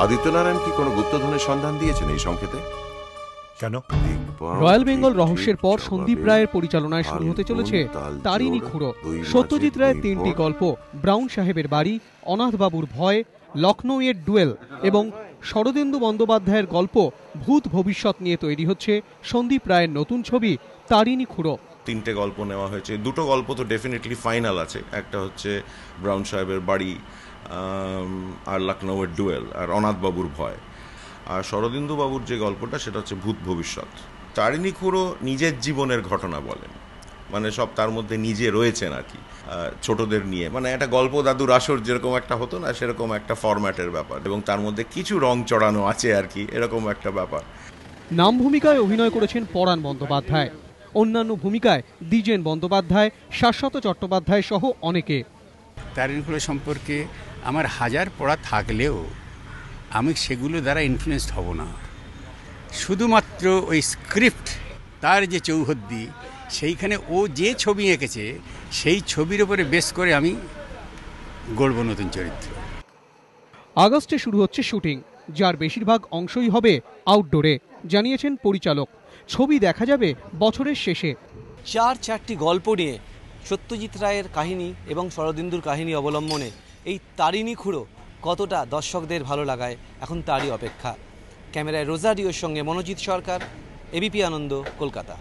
আদিত্য নারায়ণ কি কোনো গুপ্তধনের সন্ধান দিয়েছেন এই সংকেতে? কেন? রয়্যাল বেঙ্গল রহস্যের পর সন্দীপ রায়ের পরিচালনায় শুরু হতে চলেছে তারিণী খুঁড়ো। সত্যজিৎ রায়ের 3টি গল্প, ব্রাউন সাহেবের বাড়ি, অনাথবাবুর ভয়, লখনৌয়ের ডুয়েল এবং শরদিন্দু বন্দ্যোপাধ্যায়ের গল্প ভূত ভবিষ্যৎ নিয়ে তৈরি হচ্ছে সন্দীপ রায়ের নতুন ছবি তারিণী খুঁড়ো। 3টে গল্প নেওয়া হয়েছে। 2টো গল্প তো ডেফিনেটলি ফাইনাল আছে। একটা হচ্ছে ব্রাউন সাহেবের বাড়ি আর লখনৌয়ের ডুয়েল আর অনাথবাবুর ভয়। আর শরদিন্দু বাবুর যে গল্পটা সেটা হচ্ছে ভূত ভবিষ্যৎ। তারিণী খুঁড়ো নিজের জীবনের ঘটনা বলেন, মানে সব তার মধ্যে নিজে রয়েছেন আর কি, ছোটদের নিয়ে, মানে একটা গল্প দাদুর আসর যেরকম একটা হতো না, সেরকম একটা ফরম্যাটের ব্যাপার, এবং তার মধ্যে কিছু রং চড়ানো আছে আর কি, এরকম একটা ব্যাপার। নাম ভূমিকায় অভিনয় করেছেন পরাণ বন্দ্যোপাধ্যায়, অন্যান্য ভূমিকায় দ্বিজেন বন্দ্যোপাধ্যায়, শাশ্বত চট্টোপাধ্যায় সহ অনেকে। তারিণী খুঁড়ো সম্পর্কে আমার হাজার পড়া থাকলেও আমি সেগুলো দ্বারা ইনফ্লুয়েসড হব না। শুধুমাত্র ওই স্ক্রিপ্ট, তার যে চৌহদ্দি, সেইখানে ও যে ছবি এঁকেছে সেই ছবির উপরে বেস করে আমি গড়ব নতুন চরিত্র। আগস্টে শুরু হচ্ছে শুটিং, যার বেশিরভাগ অংশই হবে আউটডোরে, জানিয়েছেন পরিচালক। ছবি দেখা যাবে বছরের শেষে। 4টি গল্প নিয়ে সত্যজিৎ রায়ের কাহিনী এবং শরদিন্দুর কাহিনী অবলম্বনে এই তারিণী খুঁড়ো কতটা দর্শকদের ভালো লাগায় এখন তারই অপেক্ষা। ক্যামেরায় রোজারিওর সঙ্গে মনোজিৎ সরকার, এবিপি আনন্দ, কলকাতা।